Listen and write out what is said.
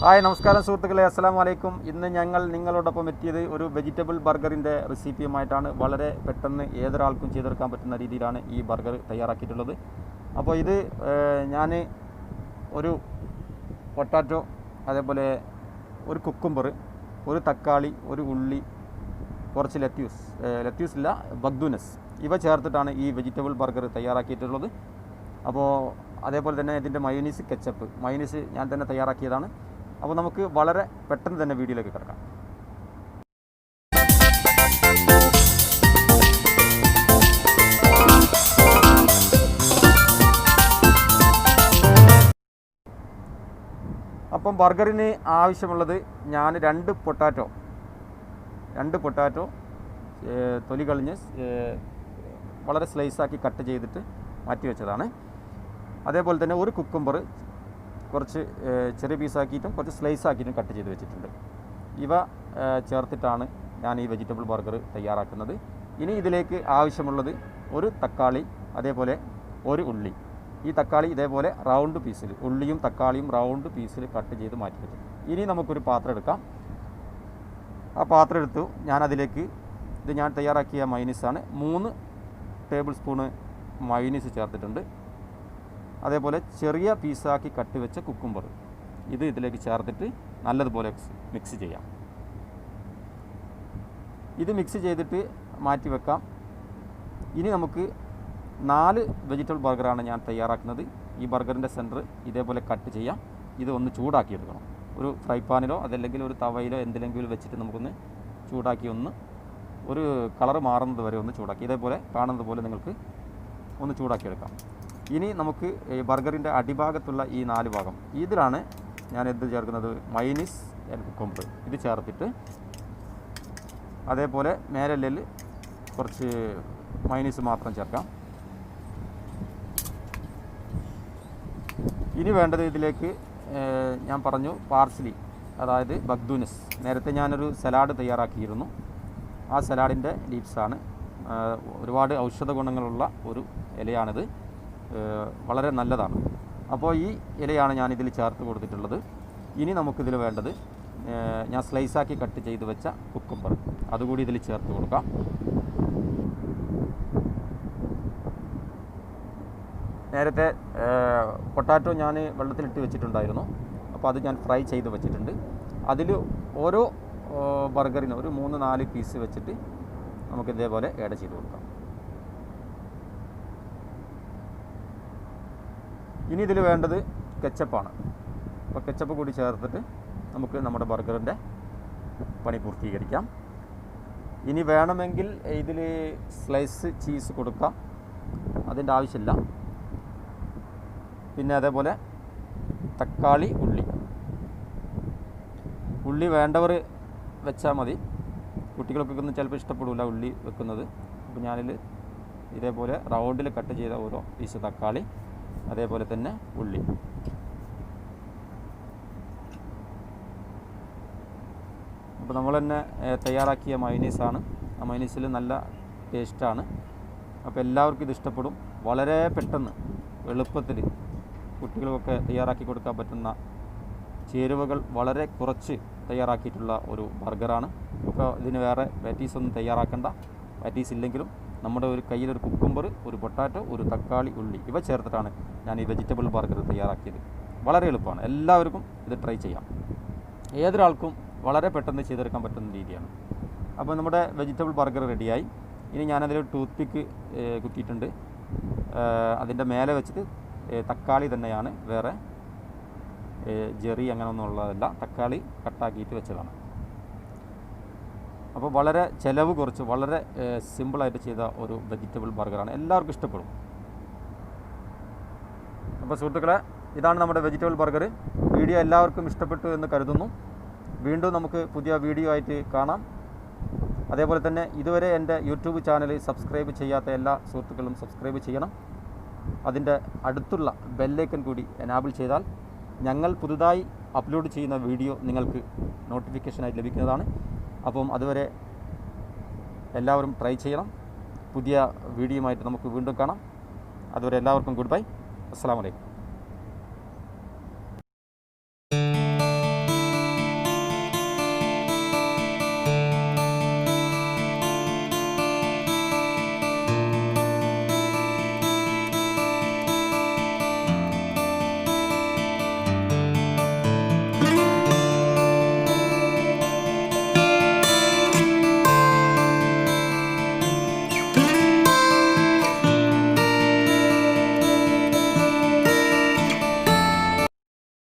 Hi നമസ്കാരം സുഹൃത്തുക്കളെ, അസ്സലാമു അലൈക്കും. ഇന്ന് ഞങ്ങൾ നിങ്ങളോടൊപ്പം എത്തിയത് ഒരു വെജിറ്റബിൾ ബർഗറിൻ്റെ റെസിപ്പിയുമായിട്ടാണ്. വളരെ പെട്ടെന്ന് ഏതൊരാൾക്കും ചെയ്തെടുക്കാൻ പറ്റുന്ന രീതിയിലാണ് ഈ ബർഗർ തയ്യാറാക്കിയിട്ടുള്ളത്. അപ്പോൾ ഇത് ഞാൻ ഒരു പൊട്ടാറ്റോ, അതേപോലെ ഒരു കുക്കുംബർ, ഒരു തക്കാളി, ഒരു ഉള്ളി, കുറച്ച് ലത്യൂസ് ഇല്ല ബഗ്ദൂനസ്, ഇവ ചേർത്തിട്ടാണ് ഈ വെജിറ്റബിൾ ബർഗർ തയ്യാറാക്കിയിട്ടുള്ളത്. അപ്പോൾ അതേപോലെ തന്നെ ഇതിൻ്റെ മയോനീസ്, കെച്ചപ്പ്, മയോനീസ് ഞാൻ തന്നെ തയ്യാറാക്കിയതാണ്. അപ്പോൾ നമുക്ക് വളരെ പെട്ടെന്ന് തന്നെ വീഡിയോയിലേക്ക് കിടക്കാം. അപ്പം ബർഗറിന് ആവശ്യമുള്ളത്, ഞാൻ രണ്ട് പൊട്ടാറ്റോ തൊലി കളഞ്ഞ് വളരെ സ്ലൈസാക്കി കട്ട് ചെയ്തിട്ട് മാറ്റി വെച്ചതാണ്. അതേപോലെ തന്നെ ഒരു കുക്കുംബർ കുറച്ച് ചെറിയ പീസാക്കിയിട്ടും കുറച്ച് സ്ലൈസ് ആക്കിയിട്ടും കട്ട് ചെയ്ത് വെച്ചിട്ടുണ്ട്. ഇവ ചേർത്തിട്ടാണ് ഞാൻ ഈ വെജിറ്റബിൾ ബർഗർ തയ്യാറാക്കുന്നത്. ഇനി ഇതിലേക്ക് ആവശ്യമുള്ളത് ഒരു തക്കാളി, അതേപോലെ ഒരു ഉള്ളി. ഈ തക്കാളി ഇതേപോലെ റൗണ്ട് പീസിൽ, ഉള്ളിയും തക്കാളിയും റൗണ്ട് പീസിൽ കട്ട് ചെയ്ത് മാറ്റി വെച്ചു. ഇനി നമുക്കൊരു പാത്രം എടുക്കാം. ആ പാത്രം എടുത്തു ഞാനതിലേക്ക് ഇത് ഞാൻ തയ്യാറാക്കിയ മയോനീസാണ്. 3 ടേബിൾ സ്പൂണ് മയോനീസ് ചേർത്തിട്ടുണ്ട്. അതേപോലെ ചെറിയ പീസാക്കി കട്ട് വെച്ച കുക്കുംബർ ഇത് ഇതിലേക്ക് ചേർത്തിട്ട് നല്ലതുപോലെ മിക്സ് ചെയ്യാം. ഇത് മിക്സ് ചെയ്തിട്ട് മാറ്റി വെക്കാം. ഇനി നമുക്ക് 4 വെജിറ്റബിൾ ബർഗറാണ് ഞാൻ തയ്യാറാക്കുന്നത്. ഈ ബർഗറിൻ്റെ സെൻറ്റർ ഇതേപോലെ കട്ട് ചെയ്യാം. ഇത് ഒന്ന് ചൂടാക്കിയെടുക്കണം. ഒരു ഫ്രൈ പാനിലോ അതല്ലെങ്കിൽ ഒരു തവയിലോ എന്തിലെങ്കിലും വെച്ചിട്ട് നമുക്കൊന്ന് ചൂടാക്കി ഒരു കളർ മാറുന്നത് വരെ ഒന്ന് ചൂടാക്കി, ഇതേപോലെ കാണുന്നത് പോലെ നിങ്ങൾക്ക് ഒന്ന് ചൂടാക്കിയെടുക്കാം. ഇനി നമുക്ക് ഈ ബർഗറിൻ്റെ അടിഭാഗത്തുള്ള ഈ 4 ഭാഗം, ഇതിലാണ് ഞാൻ എന്ത് ചേർക്കുന്നത്, മയോനീസ് ആൻഡ് കുക്കുംബർ ഇത് ചേർത്തിട്ട്, അതേപോലെ മേലല്ലിൽ കുറച്ച് മയോനീസ് മാത്രം ചേർക്കാം. ഇനി വേണ്ടത് ഇതിലേക്ക് ഞാൻ പറഞ്ഞു പാർസ്ലി, അതായത് ബഗ്ദൂനസ്. നേരത്തെ ഞാനൊരു സലാഡ് തയ്യാറാക്കിയിരുന്നു. ആ സലാഡിൻ്റെ ലീവ്സാണ്. ഒരുപാട് ഔഷധ ഗുണങ്ങളുള്ള ഒരു ഇലയാണിത്, വളരെ നല്ലതാണ്. അപ്പോൾ ഈ ഇലയാണ് ഞാനിതിൽ ചേർത്ത് കൊടുത്തിട്ടുള്ളത്. ഇനി നമുക്കിതിൽ വേണ്ടത്, ഞാൻ സ്ലൈസാക്കി കട്ട് ചെയ്ത് വെച്ച കുക്കുംബർ അതുകൂടി ഇതിൽ ചേർത്ത് കൊടുക്കാം. നേരത്തെ പൊട്ടാറ്റോ ഞാൻ വെള്ളത്തിലിട്ട് വെച്ചിട്ടുണ്ടായിരുന്നു. അപ്പോൾ അത് ഞാൻ ഫ്രൈ ചെയ്ത് വെച്ചിട്ടുണ്ട്. അതിൽ ഓരോ ബർഗറിന് ഒരു 3-4 പീസ് വെച്ചിട്ട് നമുക്ക് ഇതേപോലെ ആഡ് ചെയ്ത് കൊടുക്കാം. ഇനി ഇതിൽ വേണ്ടത് കെച്ചപ്പാണ്. അപ്പോൾ കെച്ചപ്പ് കൂടി ചേർത്തിട്ട് നമുക്ക് നമ്മുടെ ബർഗറിൻ്റെ പണി പൂർത്തീകരിക്കാം. ഇനി വേണമെങ്കിൽ ഇതിൽ സ്ലൈസ് ചീസ് കൊടുക്കാം, അതിൻ്റെ ആവശ്യമില്ല. പിന്നെ അതേപോലെ തക്കാളി, ഉള്ളി വേണ്ടവർ വെച്ചാൽ മതി. കുട്ടികൾക്കൊക്കെ ഒന്നും ചിലപ്പോൾ ഇഷ്ടപ്പെടില്ല ഉള്ളി വെക്കുന്നത്. അപ്പോൾ ഞാനിൽ ഇതേപോലെ റൗണ്ടിൽ കട്ട് ചെയ്ത ഓരോ പീസ് തക്കാളി, അതേപോലെ തന്നെ ഉള്ളി. അപ്പോൾ നമ്മൾ തന്നെ തയ്യാറാക്കിയ മയോനീസാണ്. ആ മയോനീസിൽ നല്ല ടേസ്റ്റാണ്. അപ്പോൾ എല്ലാവർക്കും ഇത് ഇഷ്ടപ്പെടും. വളരെ പെട്ടെന്ന് എളുപ്പത്തിൽ കുട്ടികൾക്കൊക്കെ തയ്യാറാക്കി കൊടുക്കാൻ പറ്റുന്ന ചേരുവകൾ വളരെ കുറച്ച് തയ്യാറാക്കിയിട്ടുള്ള ഒരു ബർഗറാണ്. അപ്പോൾ ഇതിന് വേറെ പാറ്റീസ് ഒന്നും തയ്യാറാക്കേണ്ട. പാറ്റീസ് ഇല്ലെങ്കിലും നമ്മുടെ ഒരു കയ്യിലൊരു കുക്കുംബർ, ഒരു പൊട്ടാറ്റോ, ഒരു തക്കാളി, ഉള്ളി ഇവ ചേർത്തിട്ടാണ് ഞാൻ ഈ വെജിറ്റബിൾ ബർഗർ തയ്യാറാക്കിയത്. വളരെ എളുപ്പമാണ്. എല്ലാവർക്കും ഇത് ട്രൈ ചെയ്യാം. ഏതൊരാൾക്കും വളരെ പെട്ടെന്ന് ചെയ്തെടുക്കാൻ പറ്റുന്ന രീതിയാണ്. അപ്പോൾ നമ്മുടെ വെജിറ്റബിൾ ബർഗർ റെഡിയായി. ഇനി ഞാനതിൽ ടൂത്ത് പിക്ക് കുത്തിയിട്ടുണ്ട്. അതിൻ്റെ മേലെ വെച്ചിട്ട് തക്കാളി തന്നെയാണ്, വേറെ ജെറി അങ്ങനെയൊന്നും ഉള്ളതല്ല, തക്കാളി കട്ടാക്കിയിട്ട് വെച്ചതാണ്. അപ്പോൾ വളരെ ചിലവ് കുറച്ച് വളരെ സിമ്പിളായിട്ട് ചെയ്ത ഒരു വെജിറ്റബിൾ ബർഗറാണ്. എല്ലാവർക്കും ഇഷ്ടപ്പെടും. അപ്പോൾ സുഹൃത്തുക്കളെ, ഇതാണ് നമ്മുടെ വെജിറ്റബിൾ ബർഗർ. വീഡിയോ എല്ലാവർക്കും ഇഷ്ടപ്പെട്ടു എന്ന് കരുതുന്നു. വീണ്ടും നമുക്ക് പുതിയ വീഡിയോ ആയിട്ട് കാണാം. അതേപോലെ തന്നെ ഇതുവരെ എൻ്റെ യൂട്യൂബ് ചാനൽ സബ്സ്ക്രൈബ് ചെയ്യാത്ത എല്ലാ സുഹൃത്തുക്കളും സബ്സ്ക്രൈബ് ചെയ്യണം. അതിൻ്റെ അടുത്തുള്ള ബെല്ലൈക്കൺ കൂടി എനാബിൾ ചെയ്താൽ ഞങ്ങൾ പുതുതായി അപ്ലോഡ് ചെയ്യുന്ന വീഡിയോ നിങ്ങൾക്ക് നോട്ടിഫിക്കേഷനായി ലഭിക്കുന്നതാണ്. അപ്പം അതുവരെ എല്ലാവരും ട്രൈ ചെയ്യണം. പുതിയ വീഡിയോയുമായിട്ട് നമുക്ക് വീണ്ടും കാണാം. അതുവരെ എല്ലാവർക്കും ഗുഡ് ബൈ. അസ്സലാമു അലൈക്കും.